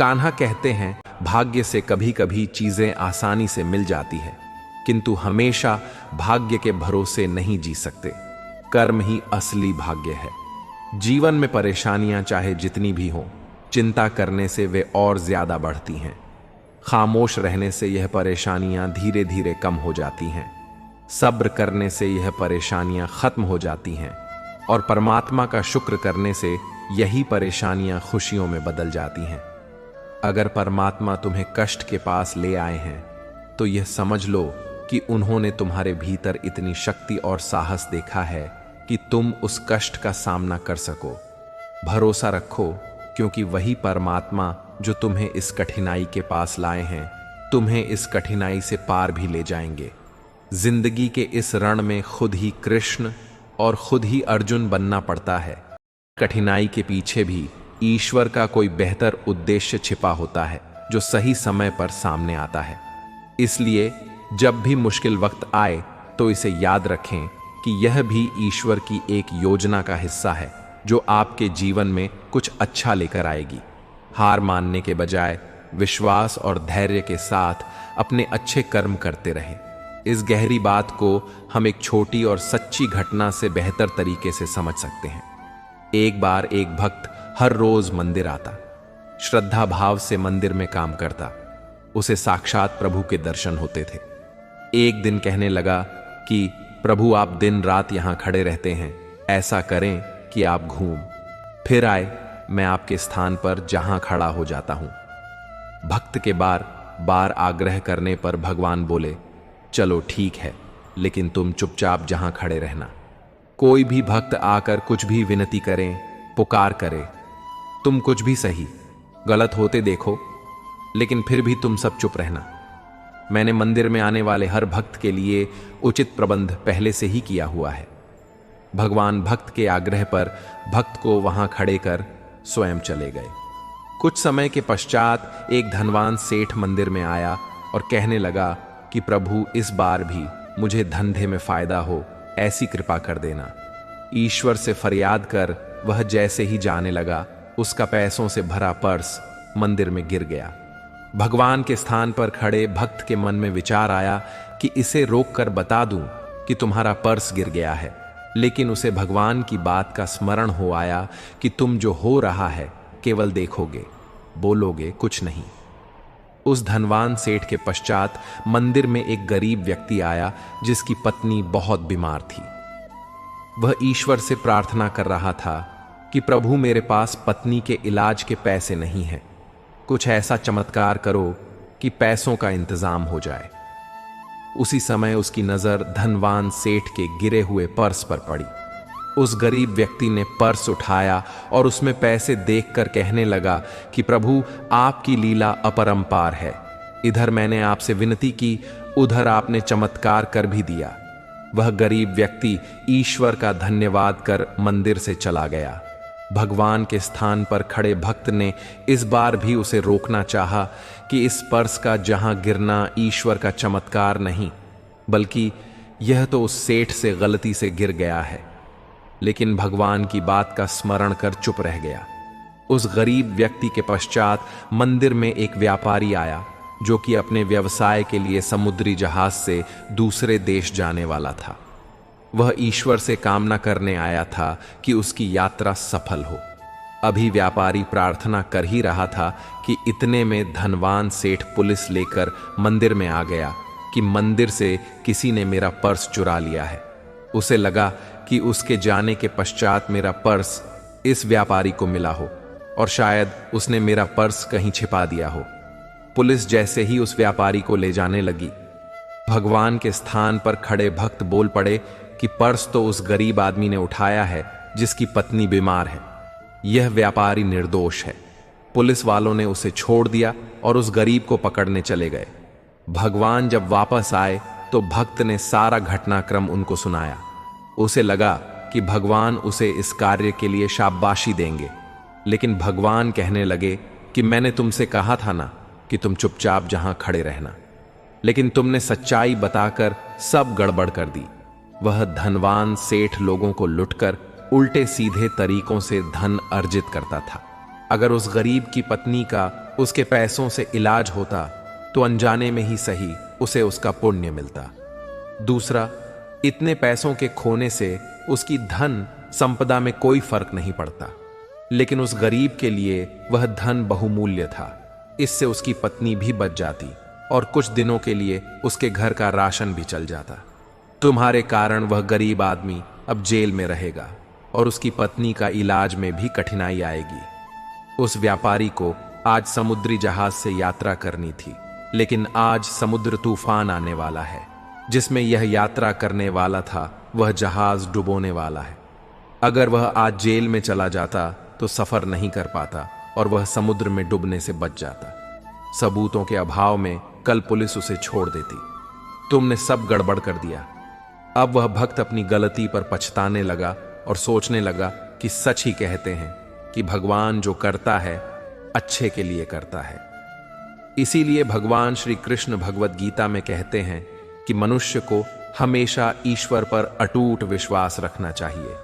कान्हा कहते हैं, भाग्य से कभी कभी चीजें आसानी से मिल जाती है, किंतु हमेशा भाग्य के भरोसे नहीं जी सकते। कर्म ही असली भाग्य है। जीवन में परेशानियां चाहे जितनी भी हों, चिंता करने से वे और ज्यादा बढ़ती हैं। खामोश रहने से यह परेशानियां धीरे धीरे कम हो जाती हैं। सब्र करने से यह परेशानियां खत्म हो जाती हैं और परमात्मा का शुक्र करने से यही परेशानियां खुशियों में बदल जाती हैं। अगर परमात्मा तुम्हें कष्ट के पास ले आए हैं तो यह समझ लो कि उन्होंने तुम्हारे भीतर इतनी शक्ति और साहस देखा है कि तुम उस कष्ट का सामना कर सको। भरोसा रखो, क्योंकि वही परमात्मा जो तुम्हें इस कठिनाई के पास लाए हैं, तुम्हें इस कठिनाई से पार भी ले जाएंगे। जिंदगी के इस रण में खुद ही कृष्ण और खुद ही अर्जुन बनना पड़ता है। कठिनाई के पीछे भी ईश्वर का कोई बेहतर उद्देश्य छिपा होता है, जो सही समय पर सामने आता है। इसलिए जब भी मुश्किल वक्त आए तो इसे याद रखें कि यह भी ईश्वर की एक योजना का हिस्सा है, जो आपके जीवन में कुछ अच्छा लेकर आएगी। हार मानने के बजाय विश्वास और धैर्य के साथ अपने अच्छे कर्म करते रहें। इस गहरी बात को हम एक छोटी और सच्ची घटना से बेहतर तरीके से समझ सकते हैं। एक बार एक भक्त हर रोज मंदिर आता, श्रद्धा भाव से मंदिर में काम करता। उसे साक्षात प्रभु के दर्शन होते थे। एक दिन कहने लगा कि प्रभु, आप दिन रात यहां खड़े रहते हैं, ऐसा करें कि आप घूम फिर आए, मैं आपके स्थान पर जहां खड़ा हो जाता हूं। भक्त के बार बार आग्रह करने पर भगवान बोले, चलो ठीक है, लेकिन तुम चुपचाप जहां खड़े रहना। कोई भी भक्त आकर कुछ भी विनती करें, पुकार करे, तुम कुछ भी सही गलत होते देखो, लेकिन फिर भी तुम सब चुप रहना। मैंने मंदिर में आने वाले हर भक्त के लिए उचित प्रबंध पहले से ही किया हुआ है। भगवान भक्त के आग्रह पर भक्त को वहां खड़े कर स्वयं चले गए। कुछ समय के पश्चात एक धनवान सेठ मंदिर में आया और कहने लगा कि प्रभु, इस बार भी मुझे धंधे में फायदा हो, ऐसी कृपा कर देना। ईश्वर से फरियाद कर वह जैसे ही जाने लगा, उसका पैसों से भरा पर्स मंदिर में गिर गया। भगवान के स्थान पर खड़े भक्त के मन में विचार आया कि इसे रोक कर बता दूं कि तुम्हारा पर्स गिर गया है, लेकिन उसे भगवान की बात का स्मरण हो आया कि तुम जो हो रहा है केवल देखोगे, बोलोगे कुछ नहीं। उस धनवान सेठ के पश्चात मंदिर में एक गरीब व्यक्ति आया जिसकी पत्नी बहुत बीमार थी। वह ईश्वर से प्रार्थना कर रहा था कि प्रभु, मेरे पास पत्नी के इलाज के पैसे नहीं हैं, कुछ ऐसा चमत्कार करो कि पैसों का इंतजाम हो जाए। उसी समय उसकी नजर धनवान सेठ के गिरे हुए पर्स पर पड़ी। उस गरीब व्यक्ति ने पर्स उठाया और उसमें पैसे देखकर कहने लगा कि प्रभु, आपकी लीला अपरंपार है। इधर मैंने आपसे विनती की, उधर आपने चमत्कार कर भी दिया। वह गरीब व्यक्ति ईश्वर का धन्यवाद कर मंदिर से चला गया। भगवान के स्थान पर खड़े भक्त ने इस बार भी उसे रोकना चाहा कि इस पर्स का जहां गिरना ईश्वर का चमत्कार नहीं, बल्कि यह तो उस सेठ से गलती से गिर गया है। लेकिन भगवान की बात का स्मरण कर चुप रह गया। उस गरीब व्यक्ति के पश्चात मंदिर में एक व्यापारी आया जो कि अपने व्यवसाय के लिए समुद्री जहाज से दूसरे देश जाने वाला था। वह ईश्वर से कामना करने आया था कि उसकी यात्रा सफल हो। अभी व्यापारी प्रार्थना कर ही रहा था कि इतने में धनवान सेठ पुलिस लेकर मंदिर में आ गया कि मंदिर से किसी ने मेरा पर्स चुरा लिया है। उसे लगा कि उसके जाने के पश्चात मेरा पर्स इस व्यापारी को मिला हो और शायद उसने मेरा पर्स कहीं छिपा दिया हो। पुलिस जैसे ही उस व्यापारी को ले जाने लगी, भगवान के स्थान पर खड़े भक्त बोल पड़े कि पर्स तो उस गरीब आदमी ने उठाया है जिसकी पत्नी बीमार है। यह व्यापारी निर्दोष है। पुलिस वालों ने उसे छोड़ दिया और उस गरीब को पकड़ने चले गए। भगवान जब वापस आए तो भक्त ने सारा घटनाक्रम उनको सुनाया। उसे लगा कि भगवान उसे इस कार्य के लिए शाबाशी देंगे, लेकिन भगवान कहने लगे कि मैंने तुमसे कहा था ना कि तुम चुपचाप जहां खड़े रहना, लेकिन तुमने सच्चाई बताकर सब गड़बड़ कर दी। वह धनवान सेठ लोगों को लुटकर उल्टे सीधे तरीकों से धन अर्जित करता था। अगर उस गरीब की पत्नी का उसके पैसों से इलाज होता तो अनजाने में ही सही उसे उसका पुण्य मिलता। दूसरा, इतने पैसों के खोने से उसकी धन संपदा में कोई फर्क नहीं पड़ता, लेकिन उस गरीब के लिए वह धन बहुमूल्य था। इससे उसकी पत्नी भी बच जाती और कुछ दिनों के लिए उसके घर का राशन भी चल जाता। तुम्हारे कारण वह गरीब आदमी अब जेल में रहेगा और उसकी पत्नी का इलाज में भी कठिनाई आएगी। उस व्यापारी को आज समुद्री जहाज से यात्रा करनी थी, लेकिन आज समुद्र तूफान आने वाला है। जिसमें यह यात्रा करने वाला था वह जहाज डुबोने वाला है। अगर वह आज जेल में चला जाता तो सफर नहीं कर पाता और वह समुद्र में डूबने से बच जाता। सबूतों के अभाव में कल पुलिस उसे छोड़ देती। तुमने सब गड़बड़ कर दिया। अब वह भक्त अपनी गलती पर पछताने लगा और सोचने लगा कि सच ही कहते हैं कि भगवान जो करता है अच्छे के लिए करता है। इसीलिए भगवान श्री कृष्ण भगवत गीता में कहते हैं कि मनुष्य को हमेशा ईश्वर पर अटूट विश्वास रखना चाहिए।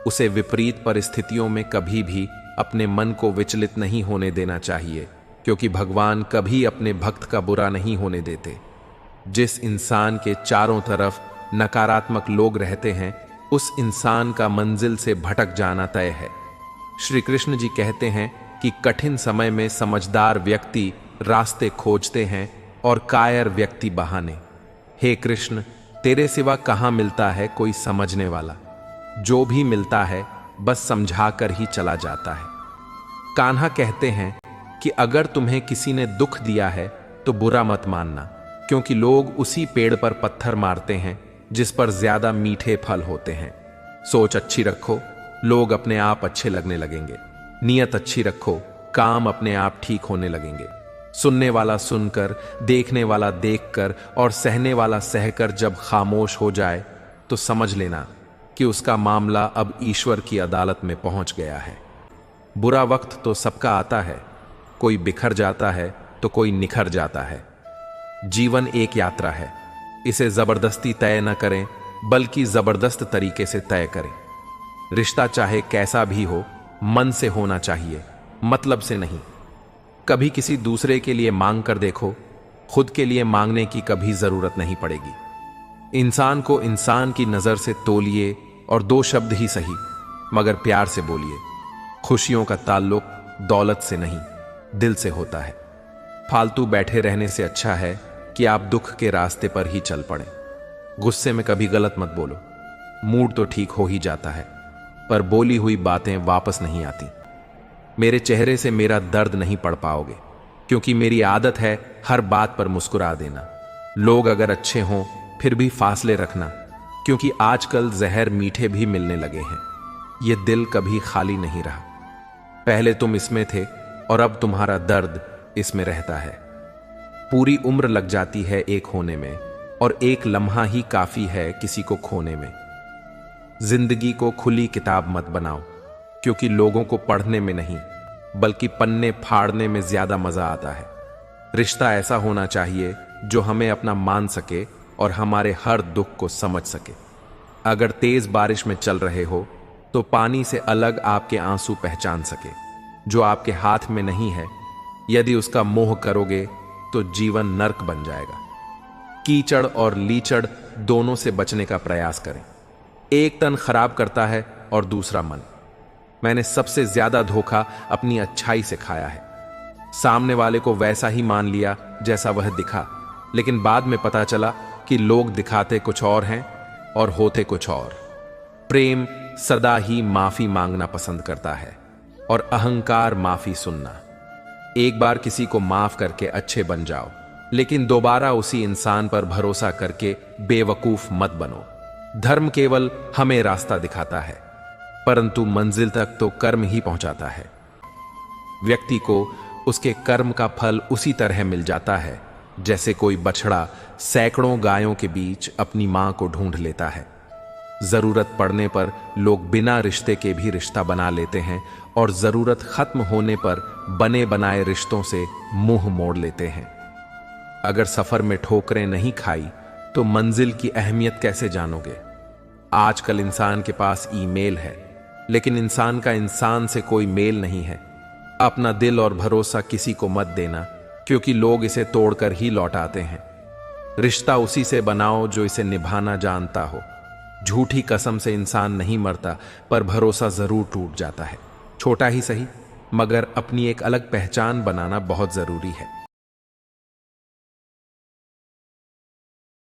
उसे विपरीत परिस्थितियों में कभी भी अपने मन को विचलित नहीं होने देना चाहिए, क्योंकि भगवान कभी अपने भक्त का बुरा नहीं होने देते। जिस इंसान के चारों तरफ नकारात्मक लोग रहते हैं, उस इंसान का मंजिल से भटक जाना तय है। श्री कृष्ण जी कहते हैं कि कठिन समय में समझदार व्यक्ति रास्ते खोजते हैं और कायर व्यक्ति बहाने। हे कृष्ण, तेरे सिवा कहाँ मिलता है कोई समझने वाला? जो भी मिलता है बस समझाकर ही चला जाता है। कान्हा कहते हैं कि अगर तुम्हें किसी ने दुख दिया है तो बुरा मत मानना, क्योंकि लोग उसी पेड़ पर पत्थर मारते हैं जिस पर ज्यादा मीठे फल होते हैं। सोच अच्छी रखो, लोग अपने आप अच्छे लगने लगेंगे। नियत अच्छी रखो, काम अपने आप ठीक होने लगेंगे। सुनने वाला सुनकर, देखने वाला देखकर और सहने वाला सहकर जब खामोश हो जाए तो समझ लेना कि उसका मामला अब ईश्वर की अदालत में पहुंच गया है। बुरा वक्त तो सबका आता है, कोई बिखर जाता है तो कोई निखर जाता है। जीवन एक यात्रा है, इसे जबरदस्ती तय न करें बल्कि जबरदस्त तरीके से तय करें। रिश्ता चाहे कैसा भी हो, मन से होना चाहिए, मतलब से नहीं। कभी किसी दूसरे के लिए मांग कर देखो, खुद के लिए मांगने की कभी जरूरत नहीं पड़ेगी। इंसान को इंसान की नजर से तोलिए और दो शब्द ही सही मगर प्यार से बोलिए। खुशियों का ताल्लुक दौलत से नहीं, दिल से होता है। फालतू बैठे रहने से अच्छा है कि आप दुख के रास्ते पर ही चल पड़े। गुस्से में कभी गलत मत बोलो। मूड तो ठीक हो ही जाता है, पर बोली हुई बातें वापस नहीं आती। मेरे चेहरे से मेरा दर्द नहीं पढ़ पाओगे, क्योंकि मेरी आदत है हर बात पर मुस्कुरा देना। लोग अगर अच्छे हों फिर भी फासले रखना, क्योंकि आजकल जहर मीठे भी मिलने लगे हैं। ये दिल कभी खाली नहीं रहा। पहले तुम इसमें थे और अब तुम्हारा दर्द इसमें रहता है। पूरी उम्र लग जाती है एक होने में, और एक लम्हा ही काफी है किसी को खोने में। जिंदगी को खुली किताब मत बनाओ, क्योंकि लोगों को पढ़ने में नहीं बल्कि पन्ने फाड़ने में ज्यादा मजा आता है। रिश्ता ऐसा होना चाहिए जो हमें अपना मान सके और हमारे हर दुख को समझ सके। अगर तेज बारिश में चल रहे हो तो पानी से अलग आपके आंसू पहचान सके। जो आपके हाथ में नहीं है, यदि उसका मोह करोगे तो जीवन नर्क बन जाएगा। कीचड़ और लीचड़ दोनों से बचने का प्रयास करें। एक तन खराब करता है और दूसरा मन। मैंने सबसे ज्यादा धोखा अपनी अच्छाई से खाया है। सामने वाले को वैसा ही मान लिया जैसा वह दिखा, लेकिन बाद में पता चला कि लोग दिखाते कुछ और हैं और होते कुछ और। प्रेम सदा ही माफी मांगना पसंद करता है और अहंकार माफी सुनना। एक बार किसी को माफ करके अच्छे बन जाओ, लेकिन दोबारा उसी इंसान पर भरोसा करके बेवकूफ मत बनो। धर्म केवल हमें रास्ता दिखाता है, परंतु मंजिल तक तो कर्म ही पहुंचाता है। व्यक्ति को उसके कर्म का फल उसी तरह मिल जाता है जैसे कोई बछड़ा सैकड़ों गायों के बीच अपनी मां को ढूंढ लेता है। जरूरत पड़ने पर लोग बिना रिश्ते के भी रिश्ता बना लेते हैं और जरूरत खत्म होने पर बने बनाए रिश्तों से मुंह मोड़ लेते हैं। अगर सफर में ठोकरें नहीं खाई तो मंजिल की अहमियत कैसे जानोगे? आजकल इंसान के पास ईमेल है, लेकिन इंसान का इंसान से कोई मेल नहीं है। अपना दिल और भरोसा किसी को मत देना, क्योंकि लोग इसे तोड़कर ही लौटाते हैं। रिश्ता उसी से बनाओ जो इसे निभाना जानता हो। झूठी कसम से इंसान नहीं मरता, पर भरोसा जरूर टूट जाता है। छोटा ही सही, मगर अपनी एक अलग पहचान बनाना बहुत जरूरी है।